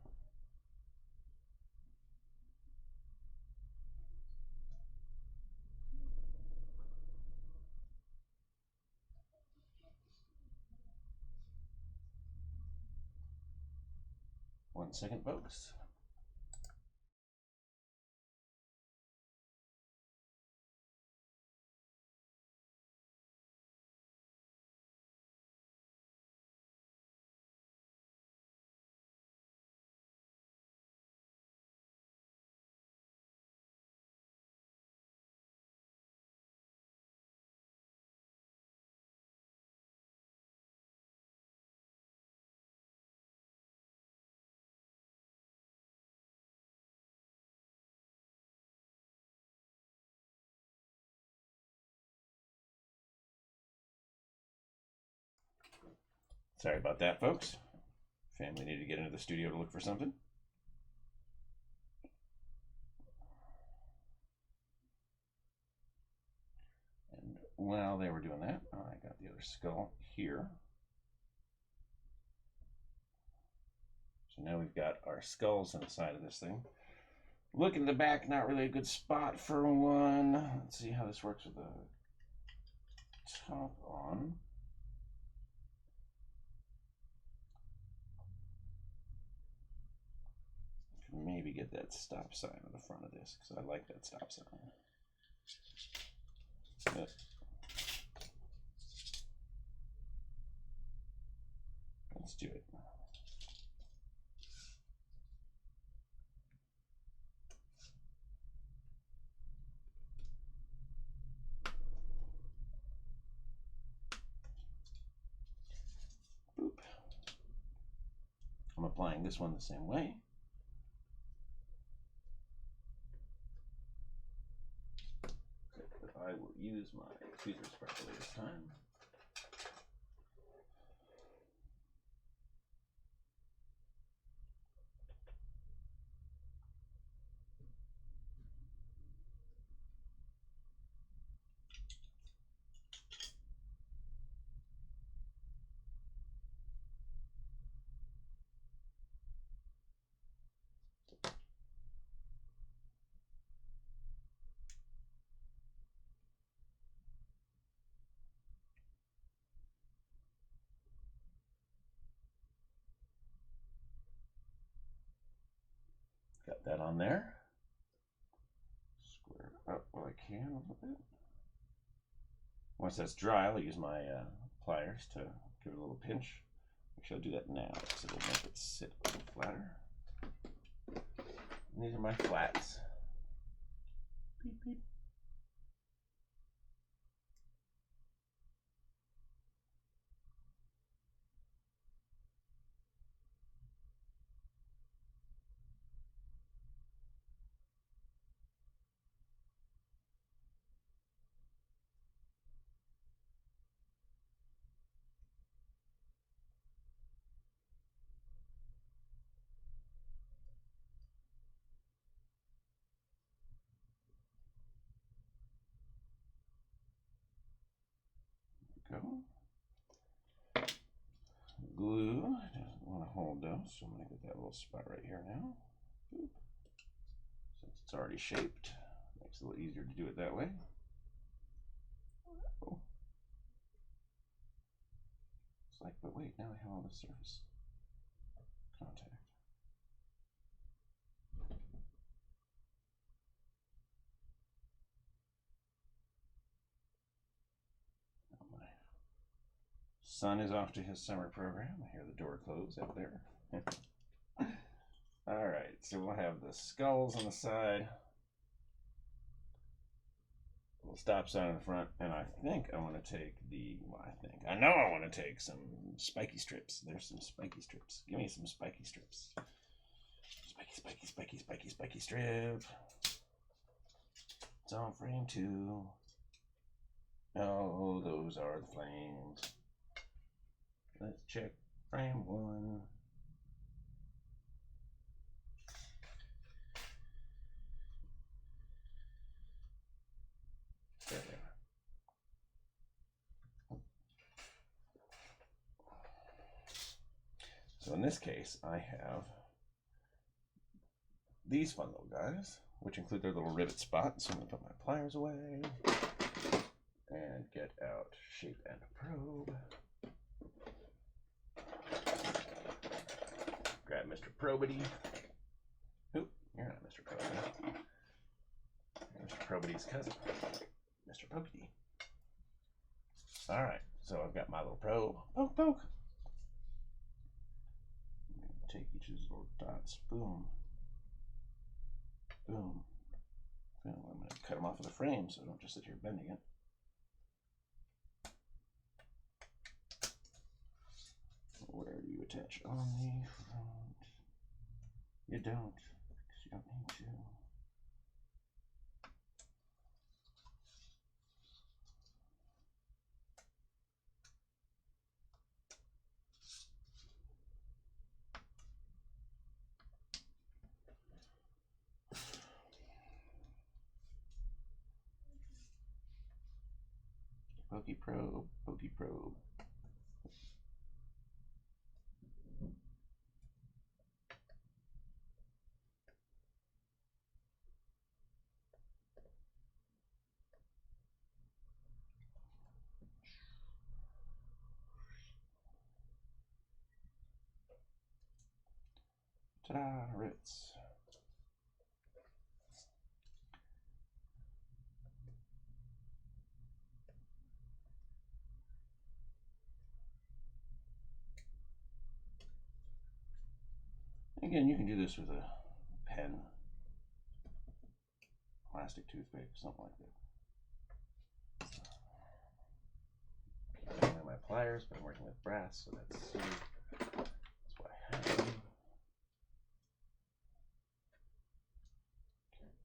One second, folks. Sorry about that, folks. Family needed to get into the studio to look for something. And while they were doing that, I got the other skull here. So now we've got our skulls on the side of this thing. Look in the back, not really a good spot for one. Let's see how this works with the top on. Maybe get that stop sign on the front of this because I like that stop sign. Yep. Let's do it. Boop. I'm applying this one the same way. I will use my tweezers properly this time. Got that on there. Square it up while I can a little bit. Once that's dry, I'll use my pliers to give it a little pinch. Actually, I'll do that now because it'll make it sit a little flatter. And these are my flats. Beep, beep. Go. Glue doesn't want to hold though, so I'm going to get that little spot right here now. Boop. Since it's already shaped, makes it a little easier to do it that way. Oh. It's like, but wait, now I have all the surface contact. Son is off to his summer program. I hear the door close out there. All right, so we'll have the skulls on the side, a little stop sign in the front, and I think I want to take I know I want to take some spiky strips. There's some spiky strips. Give me some spiky strips. Spiky, spiky, spiky, spiky, spiky. spiky strip. It's on frame 2. Oh, those are the flames. Let's check frame 1. There they are. So in this case, I have these fun little guys, which include their little rivet spots. So I'm going to put my pliers away and get out shape and probe. Grab Mr. Probity. Oop, you're not Mr. Probity. You're Mr. Probity's cousin, Mr. Pokety. All right, so I've got my little probe. Poke, poke. Take each of these little dots. Boom. Boom. Boom. I'm going to cut them off of the frame so I don't just sit here bending it. Where do you attach on the front? You don't, because you don't need to. Pokey probe, pokey probe. Ta-da, rivets. Again, you can do this with a pen, plastic toothpick, something like that. I have my pliers, but I'm working with brass, so that's why I have them.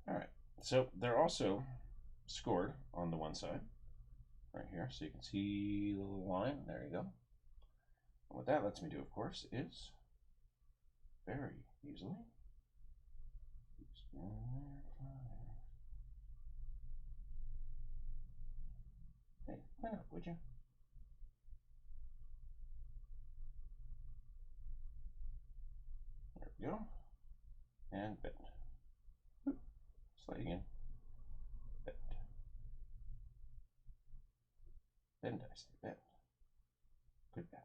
All right, so they're also scored on the one side, right here, so you can see the little line. There you go. And what that lets me do, of course, is very easily. Hey, line up, would you? There we go. And bend. Oop. Sliding in. Bend. Bend, I say, bend. Good bend.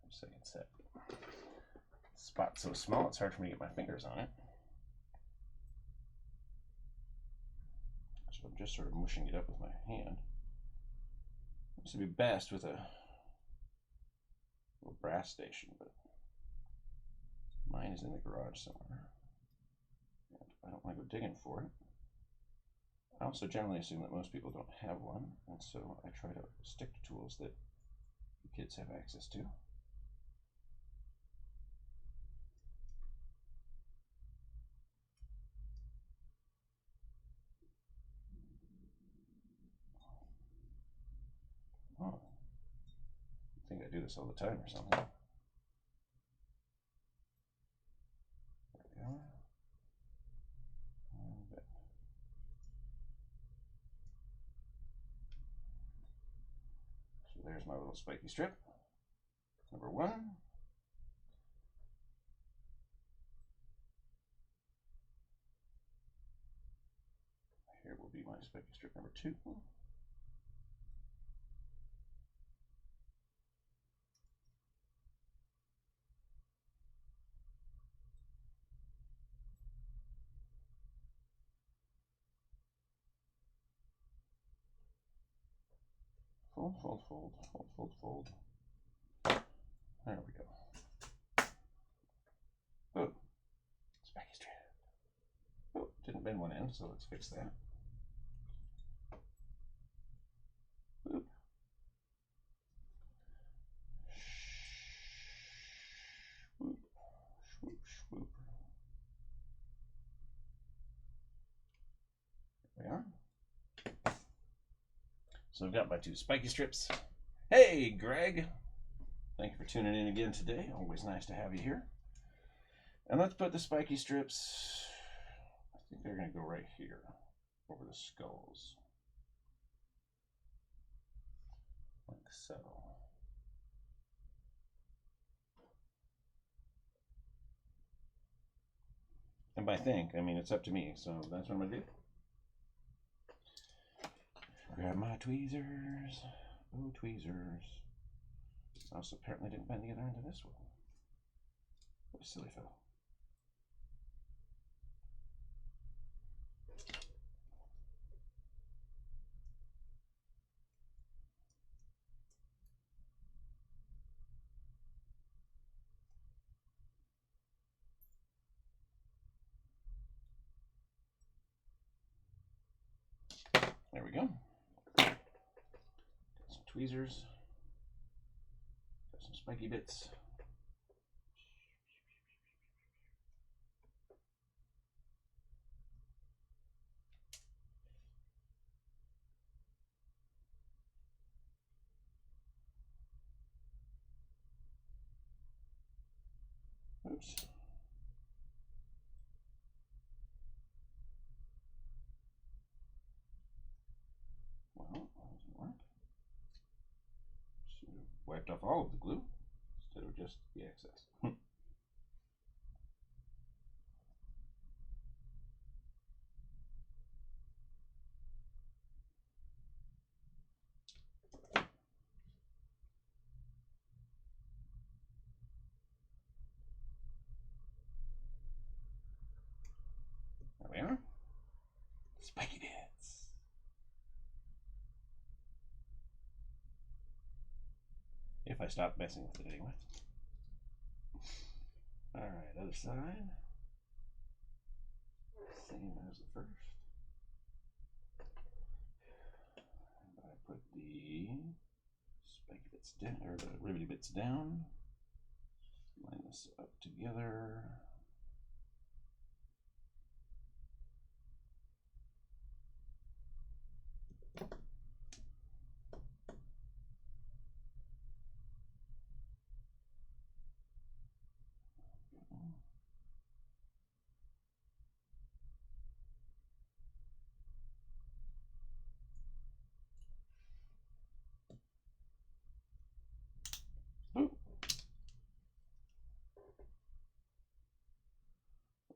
Second step. Spot so small it's hard for me to get my fingers on it. So I'm just sort of mushing it up with my hand. This would be best with a little brass station, but mine is in the garage somewhere. And I don't want to go digging for it. I also generally assume that most people don't have one, and so I try to stick to tools that kids have access to. Oh, I think I do this all the time or something. There we go. So there's my little spiky strip. Number 1. Here will be my spiky strip number 2. Fold, fold, fold, fold, fold, fold. There we go. Oh, spiky strip. Oh, didn't bend one end, so let's fix that. So I've got my 2 spiky strips. Hey, Greg. Thank you for tuning in again today. Always nice to have you here. And let's put the spiky strips, I think they're going to go right here, over the skulls. Like so. And by think, I mean it's up to me, so that's what I'm going to do. Grab my tweezers. Oh, tweezers. Also, apparently didn't bend together into this one. What a silly fellow. There we go. Got some tweezers. Got some spiky bits. Oops. Well, that doesn't work. Should have wiped off all of the glue instead of just the excess. There we are. Spiky bits. If I stop messing with it anyway. Alright, other side. Same as the first. And I put the spiky bits down, or the rivety bits down. Line this up together.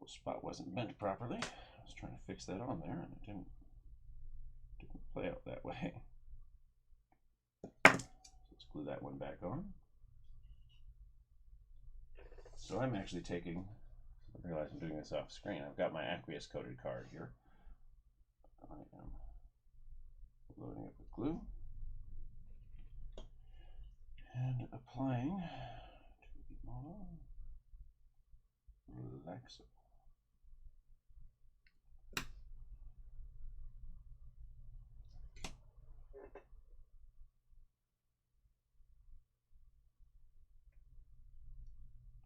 Spot wasn't bent properly. I was trying to fix that on there and it didn't play out that way. So let's glue that one back on. So I'm actually taking, I realize I'm doing this off screen, I've got my aqueous coated card here. I am loading it with glue and applying to the model Relaxo.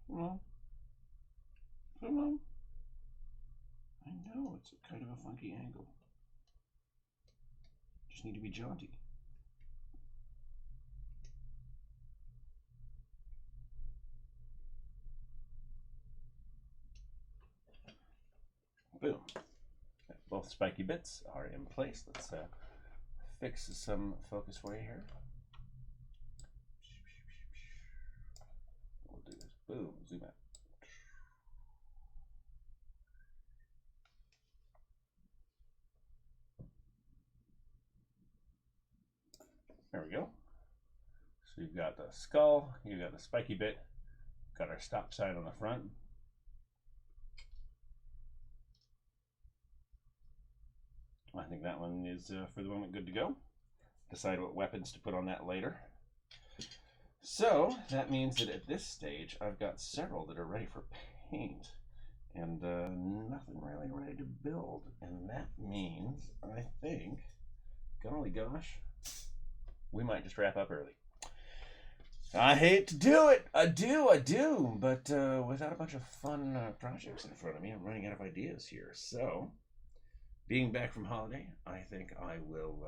Well, come on. I know, it's a kind of a funky angle. Just need to be jaunty. Boom. Both spiky bits are in place. Let's fix some focus way here. We'll do this. Boom. Zoom out. There we go. So you've got the skull, you've got the spiky bit, got our stop sign on the front. I think that one is, for the moment, good to go. Decide what weapons to put on that later. So that means that at this stage, I've got several that are ready for paint and nothing really ready to build. And that means, I think, golly gosh, we might just wrap up early. I hate to do it. I do. But without a bunch of fun projects in front of me, I'm running out of ideas here. So, being back from holiday, I think I will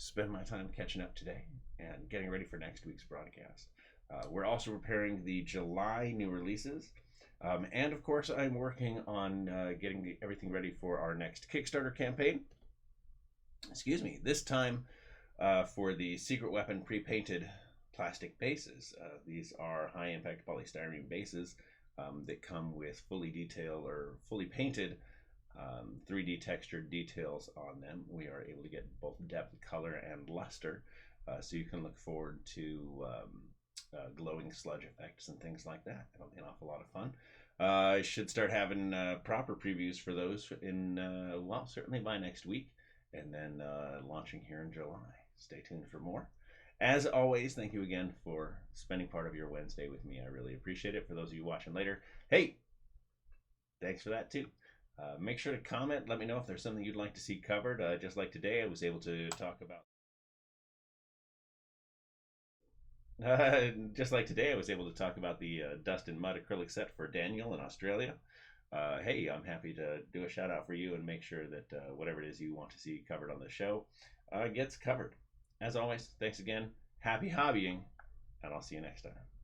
spend my time catching up today and getting ready for next week's broadcast. We're also preparing the July new releases. And of course, I'm working on getting everything ready for our next Kickstarter campaign. Excuse me, this time for the Secret Weapon pre-painted plastic bases. These are high-impact polystyrene bases that come with fully detailed or fully painted 3D textured details on them. We are able to get both depth, color, and luster, so you can look forward to glowing sludge effects and things like that. It'll be an awful lot of fun. I should start having proper previews for those in, well, certainly by next week, and then launching here in July. Stay tuned for more. As always, thank you again for spending part of your Wednesday with me. I really appreciate it. For those of you watching later, hey, thanks for that too. Make sure to comment. Let me know if there's something you'd like to see covered. Just like today, I was able to talk about. Just like today, I was able to talk about the Dust and Mud acrylic set for Daniel in Australia. Hey, I'm happy to do a shout out for you and make sure that whatever it is you want to see covered on the show gets covered. As always, thanks again. Happy hobbying, and I'll see you next time.